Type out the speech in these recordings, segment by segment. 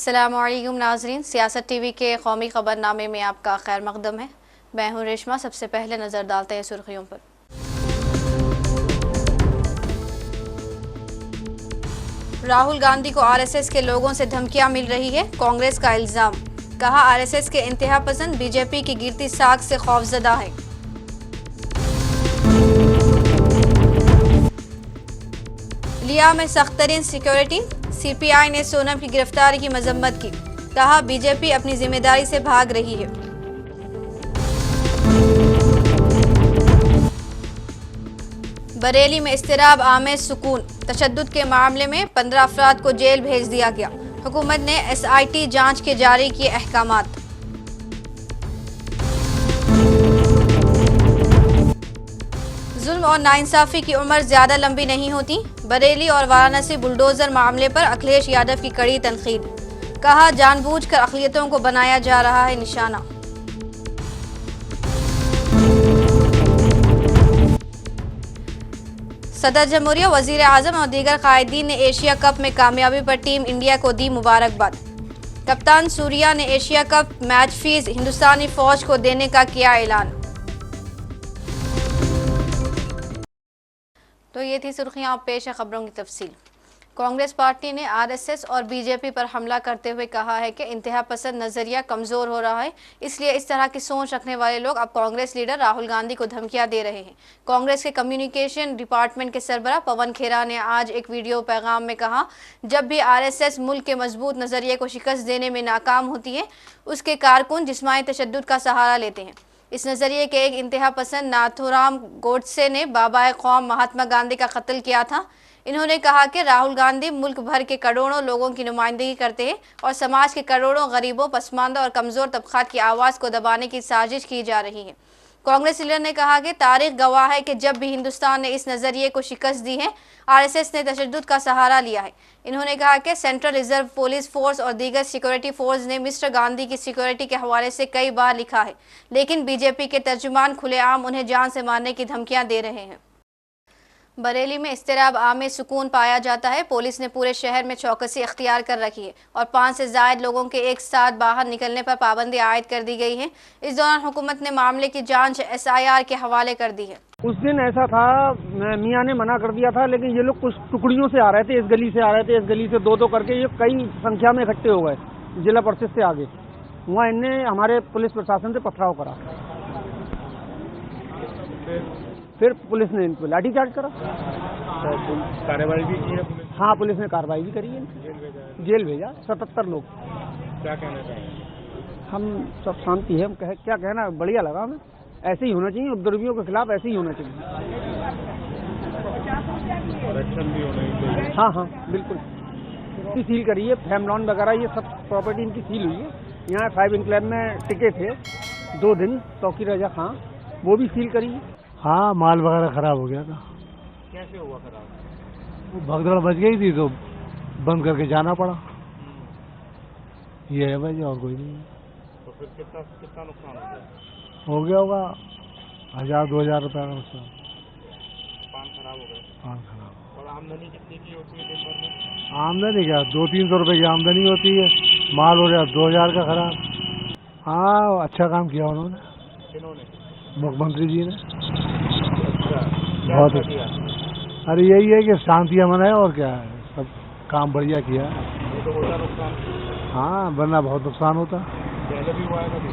अस्सलामुअलैकुम नाज़रीन, सियासत टीवी के कौमी खबरनामे में आपका खैर मकदम है। मैं हूं रेशमा। सबसे पहले नज़र डालते हैं सुर्खियों पर। राहुल गांधी को आरएसएस के लोगों से धमकियां मिल रही है, कांग्रेस का इल्जाम। कहा, आरएसएस के इंतहा पसंद बीजेपी की गिरती साख से खौफजदा है। लिया में सख्त तरीन सिक्योरिटी, सीपीआई ने सोनम की गिरफ्तारी की मजम्मत की। कहा, बीजेपी अपनी जिम्मेदारी से भाग रही है। बरेली में इस्तिराब आमेज सुकून, तशद्दुद के मामले में 15 अफराद को जेल भेज दिया गया। हुकूमत ने एसआईटी जांच के जारी किए अहकामात। जुल्म और नाइंसाफी की उम्र ज्यादा लंबी नहीं होती। बरेली और वाराणसी बुलडोजर मामले पर अखिलेश यादव की कड़ी तनकीद। कहा, जानबूझकर अक़लियतों को बनाया जा रहा है निशाना। सदर जमहूरिया, वजीर आजम और दीगर कायदीन ने एशिया कप में कामयाबी पर टीम इंडिया को दी मुबारकबाद। कप्तान सूर्या ने एशिया कप मैच फीस हिंदुस्तानी फौज को देने का किया ऐलान। तो ये थी सुर्खियां, पेश है खबरों की तफसील। कांग्रेस पार्टी ने आरएसएस और बीजेपी पर हमला करते हुए कहा है कि इंतहा पसंद नजरिया कमजोर हो रहा है, इसलिए इस तरह की सोच रखने वाले लोग अब कांग्रेस लीडर राहुल गांधी को धमकियां दे रहे हैं। कांग्रेस के कम्युनिकेशन डिपार्टमेंट के सरबराह पवन खेरा ने आज एक वीडियो पैगाम में कहा, जब भी आरएसएस मुल्क के मजबूत नजरिए को शिकस्त देने में नाकाम होती है, उसके कारकुन जिस्मानी तशद्दुद का सहारा लेते हैं। इस नज़रिए के एक इंतहा पसंद नाथूराम गोडसे ने बाबा कौम महात्मा गांधी का कत्ल किया था। इन्होंने कहा कि राहुल गांधी मुल्क भर के करोड़ों लोगों की नुमाइंदगी करते हैं और समाज के करोड़ों गरीबों, पसमानदा और कमज़ोर तबक़ात की आवाज़ को दबाने की साजिश की जा रही है। कांग्रेस लीडर ने कहा कि तारीख गवाह है कि जब भी हिंदुस्तान ने इस नज़रिए को शिकस्त दी है, आरएसएस ने तशद्दुद का सहारा लिया है। इन्होंने कहा कि सेंट्रल रिजर्व पुलिस फोर्स और दीगर सिक्योरिटी फोर्स ने मिस्टर गांधी की सिक्योरिटी के हवाले से कई बार लिखा है, लेकिन बीजेपी के तर्जुमान खुलेआम उन्हें जान से मारने की धमकियां दे रहे हैं। बरेली में इस्तिराब आमेज सुकून पाया जाता है। पुलिस ने पूरे शहर में चौकसी अख्तियार कर रखी है और 5 से ज़ायद लोगों के एक साथ बाहर निकलने पर पाबंदी आयद कर दी गई है। इस दौरान हुकूमत ने मामले की जांच एसआईआर के हवाले कर दी है। उस दिन ऐसा था, मियाँ ने मना कर दिया था, लेकिन ये लोग कुछ टुकड़ियों से आ रहे थे, इस गली से आ रहे थे, इस गली से दो करके ये कई संख्या में इकट्ठे हो गए जिला परिषद से आगे। वहाँ इनने हमारे पुलिस प्रशासन से पथराव करा, फिर पुलिस ने इनको लाठीचार्ज करा। कार्रवाई भी की है पुलिस? हाँ, पुलिस ने कार्रवाई भी करी है, जेल भेजा 77 लोग। क्या कहना चाहिए? हम सब शांति है, हम क्या कहना, बढ़िया लगा हमें। ऐसे ही होना चाहिए, उपद्रवियों के खिलाफ ऐसे ही होना चाहिए। और एक्शन भी होना चाहिए। हाँ, बिल्कुल। सील करी है, फैमलॉन वगैरह ये सब प्रॉपर्टी इनकी सील हुई है। यहाँ 5 इनक्लेव में टिके थे 2 दिन तौकीर रजा खां, वो भी सील करी है। हाँ, माल वगैरह खराब हो गया था। कैसे हुआ खराब? वो भगदड़ बच गई थी तो बंद करके जाना पड़ा। ये है वजह, और कोई नहीं। तो फिर कितना नुकसान हो गया होगा 1000-2000 रुपये का नुकसान। पान खराब हो गया? पान खराब। और आमदनी कितनी की होती है दिन भर में? आमदनी क्या, 200-300 रुपये की आमदनी होती है। माल हो गया 2000 का खराब। हाँ, अच्छा काम किया उन्होंने। किन्होंने? मुख्यमंत्री जी ने। अच्छा, बहुत किया? अरे यही है कि शांतियाँ मनाए, और क्या है, सब काम बढ़िया किया। ये तो होता नुकसान? हाँ, वरना बहुत नुकसान होता। पहले भी हुआ है कभी?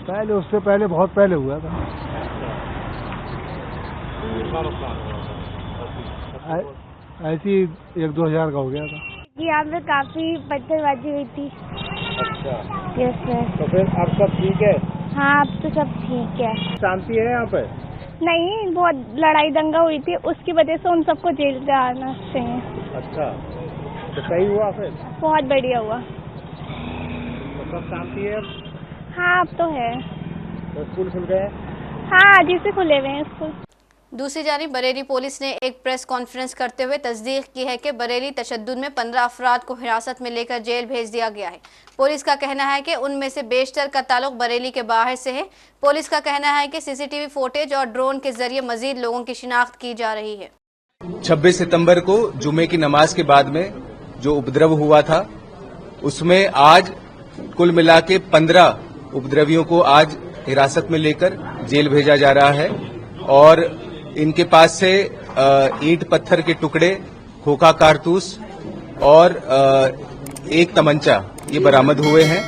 पहले, उससे पहले, बहुत पहले हुआ था। कितना नुकसान हुआ था? ऐसी 1-2 हज़ार का हो गया था। यहाँ पे काफी पत्थरबाजी हुई थी। अच्छा, यस सर। तो फिर अब सब ठीक है? हाँ, अब तो सब ठीक है। शांति है यहाँ पे? नहीं, बहुत लड़ाई दंगा हुई थी, उसकी वजह से उन सबको जेल जाना चाहिए। अच्छा, तो सही हुआ फिर? बहुत बढ़िया हुआ। तो सब शांति है अब? हाँ, अब तो है। तो स्कूल खुल गए? हाँ, आज ही से खुले हुए हैं स्कूल। दूसरी जानिब बरेली पुलिस ने एक प्रेस कॉन्फ्रेंस करते हुए तस्दीक की है कि बरेली तशद्दुद में 15 अफराद को हिरासत में लेकर जेल भेज दिया गया है। पुलिस का कहना है कि उनमें से बेशतर का ताल्लुक बरेली के बाहर से है। पुलिस का कहना है कि सीसीटीवी फुटेज और ड्रोन के जरिए मजीद लोगों की शिनाख्त की जा रही है। 26 सितंबर को जुमे की नमाज के बाद में जो उपद्रव हुआ था उसमें आज कुल मिला के 15 उपद्रवियों को आज हिरासत में लेकर जेल भेजा जा रहा है और इनके पास से ईंट पत्थर के टुकड़े, खोखा कारतूस और एक तमंचा ये बरामद हुए हैं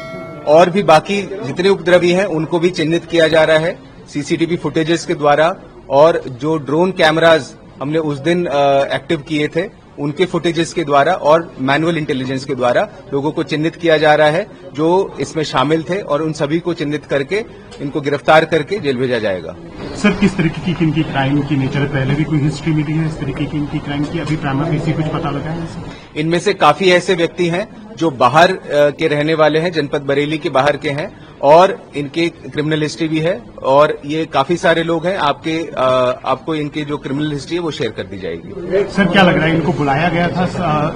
और भी बाकी जितने उपद्रवी हैं उनको भी चिन्हित किया जा रहा है सीसीटीवी फुटेजेस के द्वारा और जो ड्रोन कैमराज हमने उस दिन एक्टिव किए थे उनके फुटेजेस के द्वारा और मैनुअल इंटेलिजेंस के द्वारा लोगों को चिन्हित किया जा रहा है जो इसमें शामिल थे और उन सभी को चिन्हित करके इनको गिरफ्तार करके जेल भेजा जाएगा। सर, किस तरीके की किनकी क्राइम की नेचर है? पहले भी कोई हिस्ट्री मिली है इस तरीके की इनकी क्राइम की? अभी प्राइमा फेसी कुछ पता लगा है? इनमें से काफी ऐसे व्यक्ति हैं जो बाहर के रहने वाले हैं, जनपद बरेली के बाहर के हैं और इनके क्रिमिनल हिस्ट्री भी है और ये काफी सारे लोग हैं। आपको इनकी जो क्रिमिनल हिस्ट्री है वो शेयर कर दी जाएगी। सर, क्या लग रहा है इनको बुलाया गया था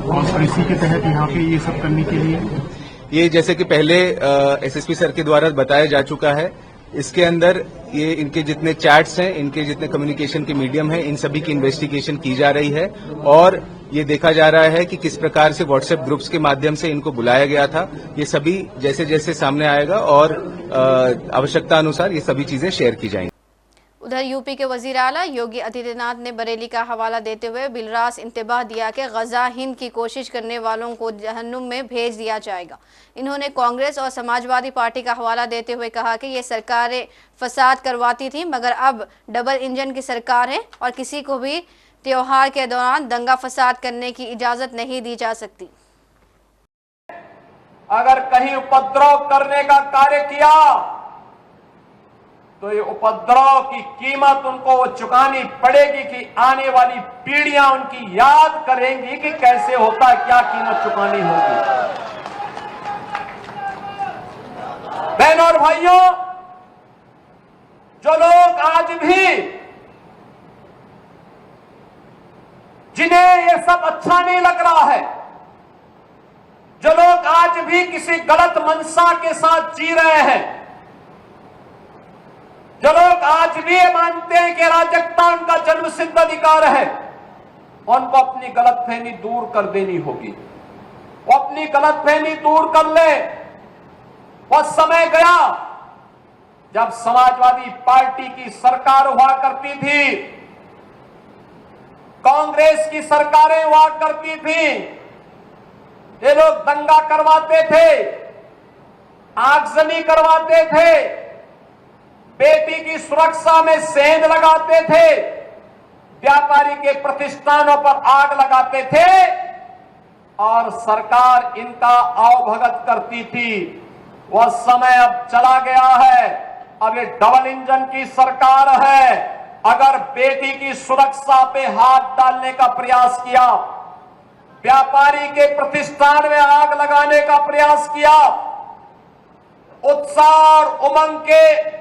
कॉन्स्पिरेसी के तहत यहाँ पे ये सब करने के लिए? ये जैसे कि पहले एसएसपी सर के द्वारा बताया जा चुका है, इसके अंदर ये इनके जितने चैट्स हैं, इनके जितने कम्युनिकेशन के मीडियम हैं, इन सभी की इन्वेस्टिगेशन की जा रही है और ये देखा जा रहा है कि किस प्रकार से व्हाट्सएप ग्रुप्स के माध्यम से इनको बुलाया गया था। ये सभी जैसे जैसे सामने आएगा और आवश्यकता अनुसार ये सभी चीजें शेयर की जाएंगी। उधर यूपी के वजीर आला योगी आदित्यनाथ ने बरेली का हवाला देते हुए बिलरास इंतबाह दिया कि गजा हिंद की कोशिश करने वालों को जहन्नुम में भेज दिया जाएगा। इन्होंने कांग्रेस और समाजवादी पार्टी का हवाला देते हुए कहा कि ये सरकारें फसाद करवाती थी मगर अब डबल इंजन की सरकार है और किसी को भी त्योहार के दौरान दंगा फसाद करने की इजाजत नहीं दी जा सकती। अगर कहीं उपद्रव करने का कार्य किया तो ये उपद्रव की कीमत उनको चुकानी पड़ेगी कि आने वाली पीढ़ियां उनकी याद करेंगी कि कैसे होता है, क्या कीमत चुकानी होगी। बहनों और भाइयों, जो लोग आज भी जिन्हें ये सब अच्छा नहीं लग रहा है, जो लोग आज भी किसी गलत मंशा के साथ जी रहे हैं, जो लोग आज भी ये मानते हैं कि अराजकता उनका जन्मसिद्ध अधिकार है, उनको अपनी गलतफहमी दूर कर देनी होगी। वो अपनी गलतफहमी दूर कर ले। वह समय गया जब समाजवादी पार्टी की सरकार हुआ करती थी, कांग्रेस की सरकारें हुआ करती थी, ये लोग दंगा करवाते थे, आगजनी करवाते थे, बेटी की सुरक्षा में सेंध लगाते थे, व्यापारी के प्रतिष्ठानों पर आग लगाते थे और सरकार इनका आवभगत करती थी। वह समय अब चला गया है। अब ये डबल इंजन की सरकार है। अगर बेटी की सुरक्षा पे हाथ डालने का प्रयास किया, व्यापारी के प्रतिष्ठान में आग लगाने का प्रयास किया, उत्साह और उमंग के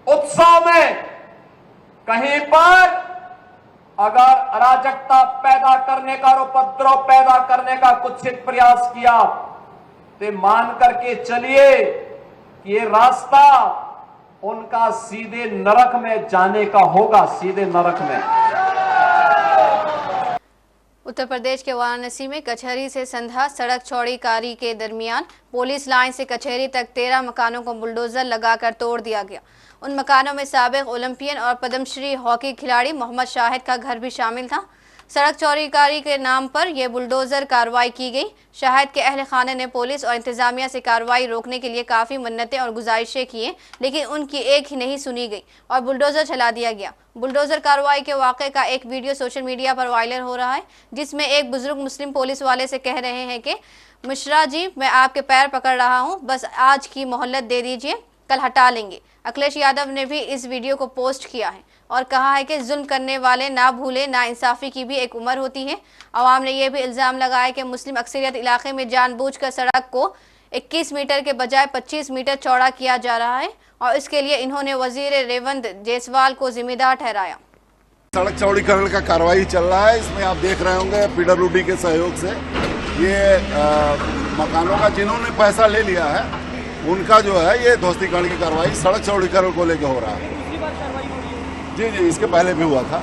उत्सव में कहीं पर अगर अराजकता पैदा करने का और उपद्रव पैदा करने का कुत्सित प्रयास किया तो मान करके चलिए कि ये रास्ता उनका सीधे नरक में जाने का होगा, सीधे नरक में। उत्तर प्रदेश के वाराणसी में कचहरी से संधा सड़क चौड़ीकारी के दरमियान पुलिस लाइन से कचहरी तक 13 मकानों को बुलडोजर लगाकर तोड़ दिया गया। उन मकानों में साबिक ओलंपियन और पद्मश्री हॉकी खिलाड़ी मोहम्मद शाहिद का घर भी शामिल था। सड़क चौड़ीकारी के नाम पर यह बुलडोजर कार्रवाई की गई। शाहिद के अहल खाने ने पुलिस और इंतजामिया से कार्रवाई रोकने के लिए काफ़ी मन्नतें और गुजारिशें की, लेकिन उनकी एक ही नहीं सुनी गई और बुलडोजर चला दिया गया। बुलडोजर कार्रवाई के वाक़े का एक वीडियो सोशल मीडिया पर वायरल हो रहा है, जिसमें एक बुजुर्ग मुस्लिम पुलिस वाले से कह रहे हैं कि मिश्रा जी, मैं आपके पैर पकड़ रहा हूँ, बस आज की मोहलत दे दीजिए, कल हटा लेंगे। अखिलेश यादव ने भी इस वीडियो को पोस्ट किया है और कहा है कि जुल्म करने वाले ना भूले, ना इंसाफी की भी एक उम्र होती है। अवाम ने यह भी इल्ज़ाम लगाया कि मुस्लिम अक्सरियत इलाके में जानबूझकर सड़क को 21 मीटर के बजाय 25 मीटर चौड़ा किया जा रहा है और इसके लिए इन्होंने वजीर रेवंत जायसवाल को जिम्मेदार ठहराया। सड़क चौड़ीकरण का कार्रवाई चल रहा है। इसमें आप देख रहे होंगे PWD के सहयोग से ये मकानों का जिन्होंने पैसा ले लिया है उनका जो है ये ध्वस्तीकरण की कार्रवाई सड़क चौड़ीकरण को लेकर हो रहा है। जी, इसके पहले भी हुआ था।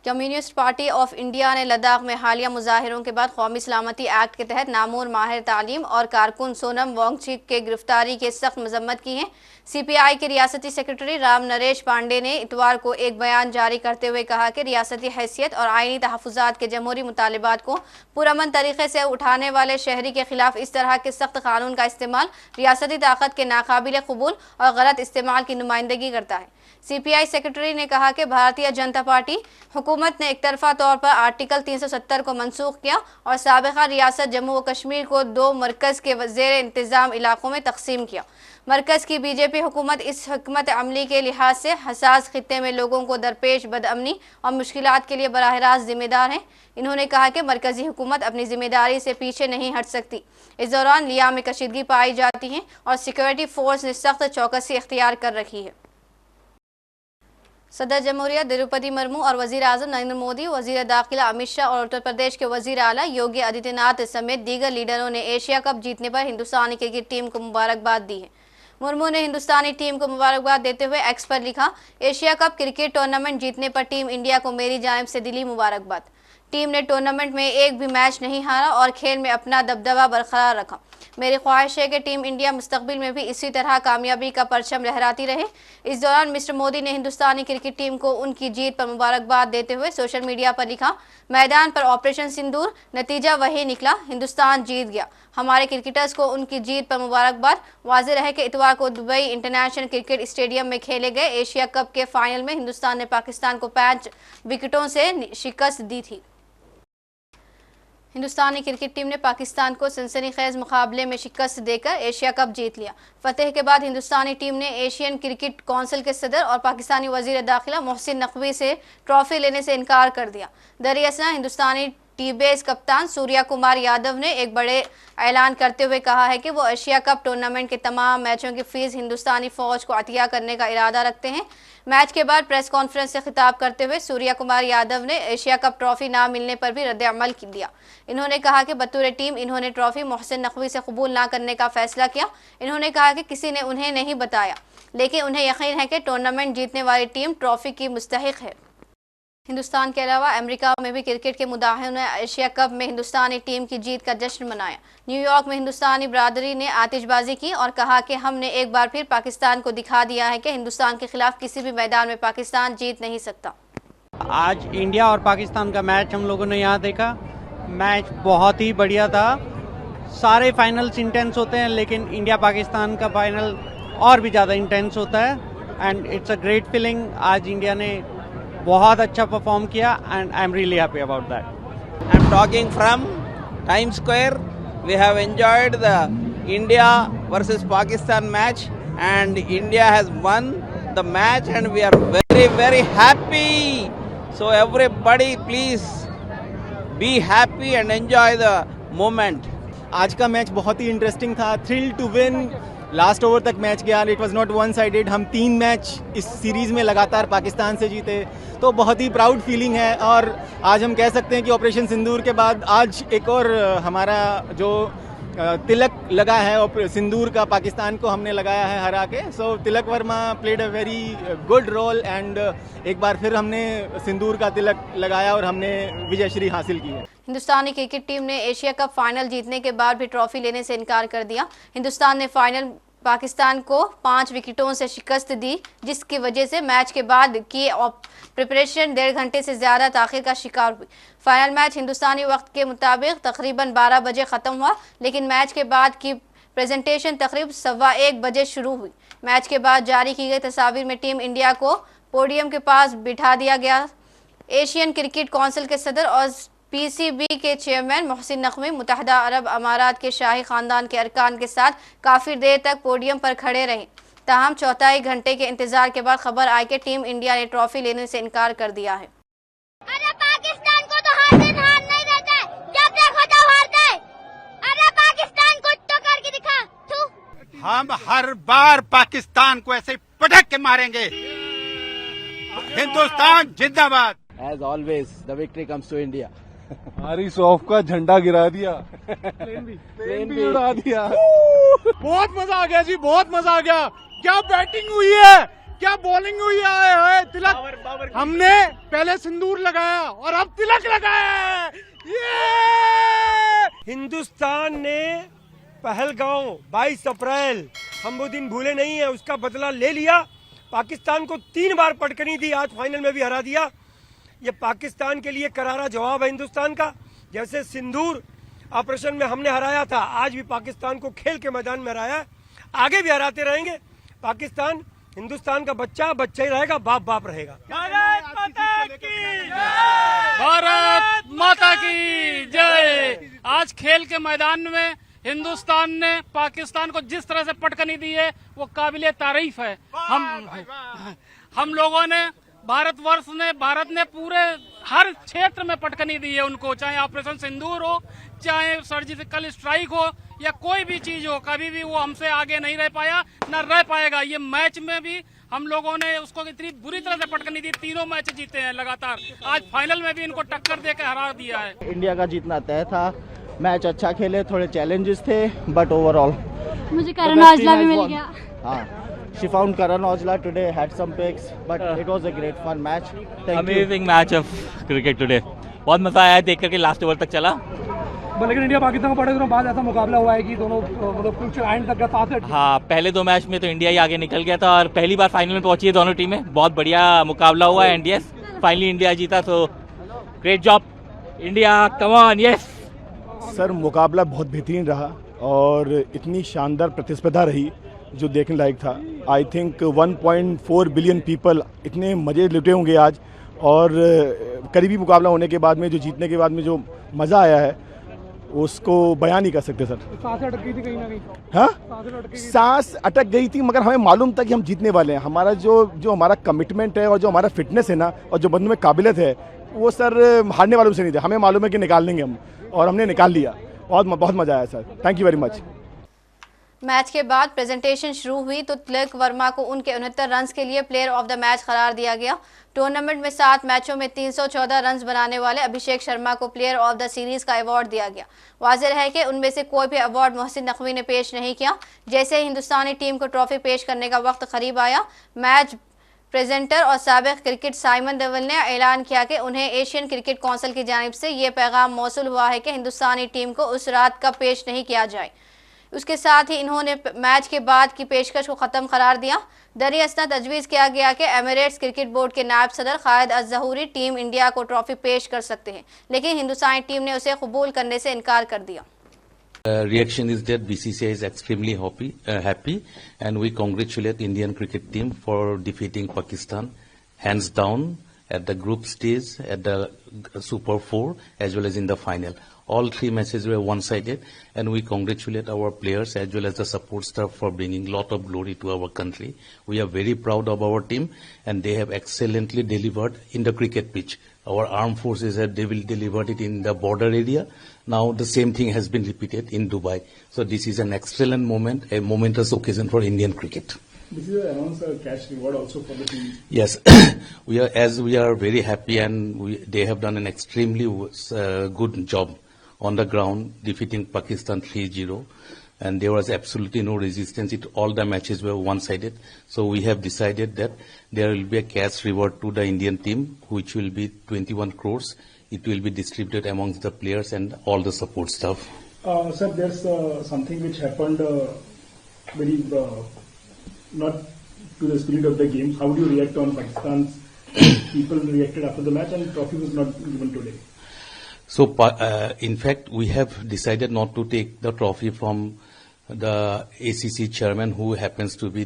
कम्युनिस्ट पार्टी ऑफ इंडिया ने लद्दाख में हालिया मुजाहिरों के बाद कौमी सलामती एक्ट के तहत नामूर माहिर तालीम और कारकुन सोनम वांगचुक के गिरफ्तारी की सख्त मजम्मत की है। सीपीआई के रियासती सेक्रेटरी राम नरेश पांडे ने इतवार को एक बयान जारी करते हुए कहा कि रियासती हैसियत और आईनी तहफ़्फ़ुज़ात के जमहूरी मुतालिबात को पुरअमन तरीके से उठाने वाले शहरी के खिलाफ इस तरह के सख्त कानून का इस्तेमाल रियासती ताकत के नाकाबिल कबूल और गलत इस्तेमाल की नुमाइंदगी करता है। सीपीआई सेक्रेटरी ने कहा कि भारतीय जनता पार्टी हुकूमत ने एकतरफा तौर पर आर्टिकल 370 को मनसूख किया और साबिक़ा रियासत जम्मू व कश्मीर को 2 मरकज़ के ज़ेर इंतज़ाम इलाकों में तकसीम किया। मरकज़ की बीजेपी हुकूमत इस हिकमत अमली के लिहाज से हसास खित्ते में लोगों को दरपेश बदअमनी और मुश्किलात के लिए बराह रास्त जिम्मेदार है। इन्होंने कहा कि मरकज़ी हुकूमत अपनी जिम्मेदारी से पीछे नहीं हट सकती। इस दौरान लिया में कशीदगी पाई जाती है और सिक्योरिटी फोर्स ने सख्त चौकसी इख्तियार कर रखी है। सदर जमहूरिया द्रौपदी मुर्मू और वज़ीर आज़म नरेंद्र मोदी, वज़ीर दाखिला अमित शाह और उत्तर प्रदेश के वज़ीर आला योगी आदित्यनाथ समेत दीगर लीडरों ने एशिया कप जीतने पर हिंदुस्तानी क्रिकेट टीम को मुबारकबाद दी है। मुर्मू ने हिंदुस्तानी टीम को मुबारकबाद देते हुए एक्स पर लिखा, एशिया कप क्रिकेट टूर्नामेंट जीतने पर टीम इंडिया को मेरी जानिब से दिली मुबारकबाद। टीम ने टूर्नामेंट में एक भी मैच नहीं हारा और खेल में अपना दबदबा बरकरार रखा। मेरी ख्वाहिश है कि टीम इंडिया मुस्तकबिल में भी इसी तरह कामयाबी का परचम लहराती रहे। इस दौरान मिस्टर मोदी ने हिंदुस्तानी क्रिकेट टीम को उनकी जीत पर मुबारकबाद देते हुए सोशल मीडिया पर लिखा, मैदान पर ऑपरेशन सिंदूर, नतीजा वही निकला, हिंदुस्तान जीत गया। हमारे क्रिकेटर्स को उनकी जीत पर मुबारकबाद। वाज़ेह है कि इतवार को दुबई इंटरनेशनल क्रिकेट स्टेडियम में खेले गए एशिया कप के फाइनल में हिंदुस्तान ने पाकिस्तान को 5 विकेटों से शिकस्त दी थी। हिंदुस्तानी क्रिकेट टीम ने पाकिस्तान को सनसनीखेज मुकाबले में शिकस्त देकर एशिया कप जीत लिया। फतेह के बाद हिंदुस्तानी टीम ने एशियन क्रिकेट काउंसिल के सदर और पाकिस्तानी वज़ीर दाखिला मोहसिन नकवी से ट्रॉफी लेने से इनकार कर दिया। दरअसल हिंदुस्तानी टी-बेस कप्तान सूर्या कुमार यादव ने एक बड़े ऐलान करते हुए कहा है कि वो एशिया कप टूर्नामेंट के तमाम मैचों की फीस हिंदुस्तानी फ़ौज को अतिया करने का इरादा रखते हैं। मैच के बाद प्रेस कॉन्फ्रेंस से खिताब करते हुए सूर्या कुमार यादव ने एशिया कप ट्रॉफी ना मिलने पर भी रद्द-ए-अमल दिया। इन्होंने कहा कि बतौर टीम इन्होंने ट्रॉफी मोहसिन नकवी से कबूल ना करने का फैसला किया। इन्होंने कहा कि किसी ने उन्हें नहीं बताया, लेकिन उन्हें यकीन है कि टूर्नामेंट जीतने वाली टीम ट्रॉफी की मुस्तहिक है। हिंदुस्तान के अलावा अमेरिका में भी क्रिकेट के मुदाहिनों ने एशिया कप में हिंदुस्तानी टीम की जीत का जश्न मनाया। न्यूयॉर्क में हिंदुस्तानी बरादरी ने आतिशबाजी की और कहा कि हमने एक बार फिर पाकिस्तान को दिखा दिया है कि हिंदुस्तान के खिलाफ किसी भी मैदान में पाकिस्तान जीत नहीं सकता। आज इंडिया और पाकिस्तान का मैच हम लोगों ने यहाँ देखा। मैच बहुत ही बढ़िया था। सारे फाइनल्स इंटेंस होते हैं, लेकिन इंडिया पाकिस्तान का फाइनल और भी ज़्यादा इंटेंस होता है and it's a great feeling. आज इंडिया ने बहुत अच्छा परफॉर्म किया and I am really happy about that. I am talking from Time Square. We have enjoyed the India versus Pakistan match and India has won the match and we are very very happy. So everybody please be happy and enjoy the moment. आज का match बहुत ही interesting था। Thrill to win, last over तक match गया। It was not one sided. हम 3 match इस series में लगातार पाकिस्तान से जीते, तो बहुत ही प्राउड फीलिंग है। और आज हम कह सकते हैं कि ऑपरेशन सिंदूर के बाद आज एक और हमारा जो तिलक लगा है और सिंदूर का पाकिस्तान को हमने लगाया है हरा के। So Tilak Varma played a very good role and एक बार फिर हमने सिंदूर का तिलक लगाया और हमने विजयश्री हासिल की है। हिंदुस्तानी क्रिकेट टीम ने एशिया कप फाइनल जीतने के बाद भी ट्रॉफी लेने से इनकार कर दिया। हिंदुस्तान ने फाइनल पाकिस्तान को 5 विकेटों से शिकस्त दी, जिसकी वजह से मैच के बाद की प्रिपरेशन 1.5 घंटे से ज़्यादा ताख़ीर का शिकार हुई। फाइनल मैच हिंदुस्तानी वक्त के मुताबिक तकरीबन 12 बजे ख़त्म हुआ, लेकिन मैच के बाद की प्रेजेंटेशन तकरीबन 1:15 बजे शुरू हुई। मैच के बाद जारी की गई तस्वीर में टीम इंडिया को पोडियम के पास बिठा दिया गया। एशियन क्रिकेट काउंसिल के सदर और पीसीबी के चेयरमैन मोहसिन नकवी मुत्तहिदा अरब अमारात के शाही खानदान के अरकान के साथ काफ़ी देर तक पोडियम पर खड़े रहे। ताहम 4 घंटे के इंतजार के बाद खबर आई कि टीम इंडिया ने ट्रॉफी लेने से इनकार कर दिया है। अरे पाकिस्तान को तो हार नहीं देते, जब देखो तो हारते। अरे पाकिस्तान कुछ तो करके दिखा। हम हर बार पाकिस्तान को ऐसे पटक के मारेंगे। हिंदुस्तान जिंदाबाद। As always, the victory comes to India. हमारी सौफ का झंडा गिरा दिया, प्लेन भी उड़ा दिया। बहुत मजा आ गया जी, बहुत मजा आ गया। क्या बैटिंग हुई है, क्या बॉलिंग हुई है तिलक। हमने पहले सिंदूर लगाया और अब तिलक लगाया। ये हिंदुस्तान ने पहलगांव 22 अप्रैल हम वो दिन भूले नहीं है, उसका बदला ले लिया। पाकिस्तान को 3 बार पटकनी दी, आज फाइनल में भी हरा दिया। ये पाकिस्तान के लिए करारा जवाब है हिंदुस्तान का। जैसे सिंदूर ऑपरेशन में हमने हराया था, आज भी पाकिस्तान को खेल के मैदान में हराया, आगे भी हराते रहेंगे। पाकिस्तान हिंदुस्तान का बच्चा बच्चा ही रहेगा, बाप बाप रहेगा। भारत माता की जय। आज खेल के मैदान में हिंदुस्तान ने पाकिस्तान को जिस तरह से पटकनी दी है वो काबिले तारीफ है। हम लोगों ने भारत ने पूरे हर क्षेत्र में पटकनी दी है उनको, चाहे ऑपरेशन सिंदूर हो, चाहे सर्जिकल स्ट्राइक हो या कोई भी चीज हो, कभी भी वो हमसे आगे नहीं रह पाया, न रह पाएगा। ये मैच में भी हम लोगों ने उसको इतनी बुरी तरह से पटकनी दी, 3 मैच जीते हैं लगातार। आज फाइनल में भी इनको टक्कर देकर हरा दिया है। इंडिया का जीतना तय था, मैच अच्छा खेले, थोड़े चैलेंजेस थे, बट ओवरऑल मुझे करण औजला भी मिल गया। हाँ, she found Karan Aujla today, had some picks, but it was a great fun match. Amazing match of cricket today. बहुत मजा आया देख करके, लास्ट ओवर तक चला। लेकिन इंडिया पाकिस्तान को बड़े दिनों बाद ऐसा मुकाबला हुआ है कि दोनों मतलब कुछ एंड तक का। हाँ, पहले 2 मैच में तो इंडिया ही आगे निकल गया था और पहली बार फाइनल में पहुंची है दोनों टीमें। बहुत बढ़िया मुकाबला हुआ है, एंड यस फाइनली इंडिया जीता, तो great job India, come on yes. Sir मुकाबला बहुत बेहतरीन रहा और इतनी शानदार प्रतिस्पर्धा रही जो देखने लायक था। आई थिंक 1.4 बिलियन पीपल इतने मज़े लुटे होंगे आज, और करीबी मुकाबला होने के बाद में जो जीतने के बाद में जो मज़ा आया है उसको बयान नहीं कर सकते सर। सांस अटक गई थी कहीं ना कहीं। हाँ, सांस अटक गई थी, मगर हमें मालूम था कि हम जीतने वाले हैं। हमारा जो हमारा कमिटमेंट है और जो हमारा फिटनेस है ना, और जो बंदों में काबिलियत है, वो सर हारने वालों से नहीं थे। हमें मालूम है कि निकाल लेंगे हम, और हमने निकाल लिया। बहुत मज़ा आया sir, thank you very much. Match के बाद प्रेजेंटेशन शुरू हुई तो तिलक वर्मा को उनके 69 रन्स के लिए प्लेयर ऑफ द मैच करार दिया गया। टूर्नामेंट में 7 मैचों में 314 रन्स बनाने वाले अभिषेक शर्मा को प्लेयर ऑफ द सीरीज का अवार्ड दिया गया। वाज़ेह है कि उनमें से कोई भी अवार्ड मोहसिन नकवी ने पेश नहीं किया। जैसे ही हिंदुस्तानी टीम को ट्रॉफी पेश करने का वक्त करीब आया, मैच प्रेजेंटर और साबिक क्रिकेट साइमन देओल ने ऐलान किया कि उन्हें एशियन क्रिकेट काउंसिल की जानिब से ये पैगाम मौसूल हुआ है कि हिंदुस्तानी टीम को उस रात का पेश नहीं किया जाए। उसके साथ ही इन्होंने मैच के बाद की पेशकश को ख़त्म करार दिया। दरी असना तजवीज़ किया गया कि एमिरेट्स क्रिकेट बोर्ड के नायब सदर खालिद अज़-ज़हूरी टीम इंडिया को ट्रॉफी पेश कर सकते हैं, लेकिन हिंदुस्तानी टीम ने उसे कबूल करने से इनकार कर दिया। Reaction is that BCCI is extremely happy and we congratulate Indian cricket team for defeating Pakistan hands down at the group stage, at the Super 4 as well as in the final. All 3 matches were one-sided, and we congratulate our players as well as the support staff for bringing lot of glory to our country. We are very proud of our team, and they have excellently delivered in the cricket pitch. Our armed forces have delivered it in the border area. Now the same thing has been repeated in Dubai. So this is an excellent moment, a momentous occasion for Indian cricket. This is announced a cash reward also for the team. Yes, we are very happy, and they have done an extremely good job on the ground, defeating Pakistan 3-0, and there was absolutely no resistance. All the matches were one-sided. So we have decided that there will be a cash reward to the Indian team, which will be 21 crores. It will be distributed amongst the players and all the support staff. Sir, there's something which happened very not to the spirit of the game. How do you react on Pakistan's people reacted after the match, and trophy was not given today? So, in fact, we have decided not to take the trophy from the ACC chairman, who happens to be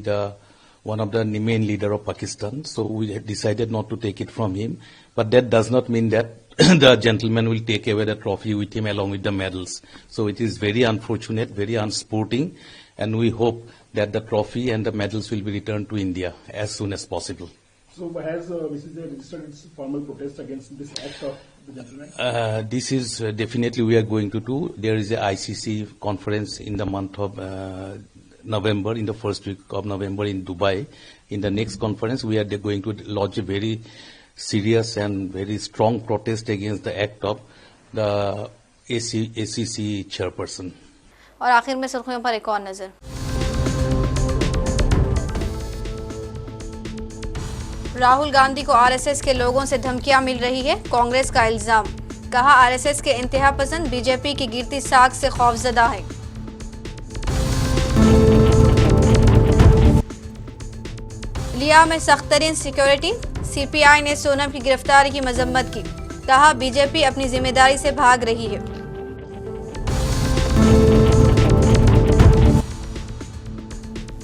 one of the main leader of Pakistan. So we have decided not to take it from him. But that does not mean that the gentleman will take away the trophy with him along with the medals. So it is very unfortunate, very unsporting, and we hope that the trophy and the medals will be returned to India as soon as possible. So has BCCI registered its formal protest against this act of the gentleman? This is definitely we are going to do. There is a ICC conference in the month of November, in the first week of November in Dubai. In the next conference, we are going to lodge a very serious and very strong protest against the act of the ACC chairperson. और आखिर में सुर्खियों पर एक और नजर। राहुल गांधी को RSS के लोगों से धमकियां मिल रही है, कांग्रेस का इल्जाम। कहा आरएसएस के इंतहा पसंद बीजेपी की गिरती साख से खौफजदा है। लिया में सख्तरीन सिक्योरिटी, सीपीआई ने सोनम की गिरफ्तारी की मजम्मत की। कहा बीजेपी अपनी जिम्मेदारी से भाग रही है।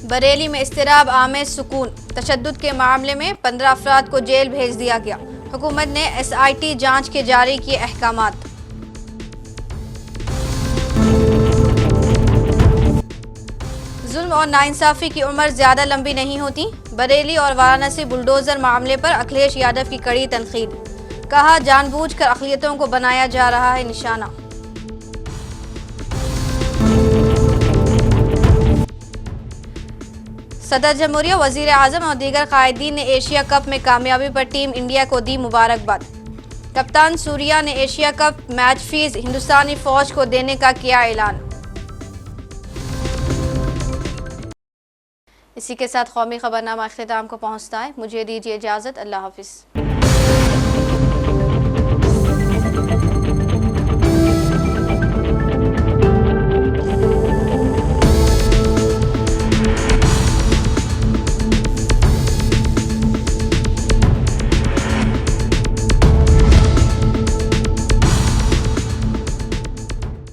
बरेली में इस्तिराब आमेज सुकून, तशद्दुद के मामले में 15 अफराद को जेल भेज दिया गया। हुकूमत ने एसआईटी जांच के जारी किए अहकामात। जुल्म और नाइंसाफी की उम्र ज्यादा लंबी नहीं होती। बरेली और वाराणसी बुलडोजर मामले पर अखिलेश यादव की कड़ी तनकीद। कहा जानबूझकर अक़लियतों को बनाया जा रहा है निशाना। सदर जमहूरिया, वजीर आजम और दीगर कायदीन ने एशिया कप में कामयाबी पर टीम इंडिया को दी मुबारकबाद। कप्तान सूर्या ने एशिया कप मैच फीस हिंदुस्तानी फौज को देने का किया ऐलान। इसी के साथ कौमी खबरनामा अख्तिताम को पहुंचता है। मुझे दीजिए इजाजत। अल्लाह हाफिज।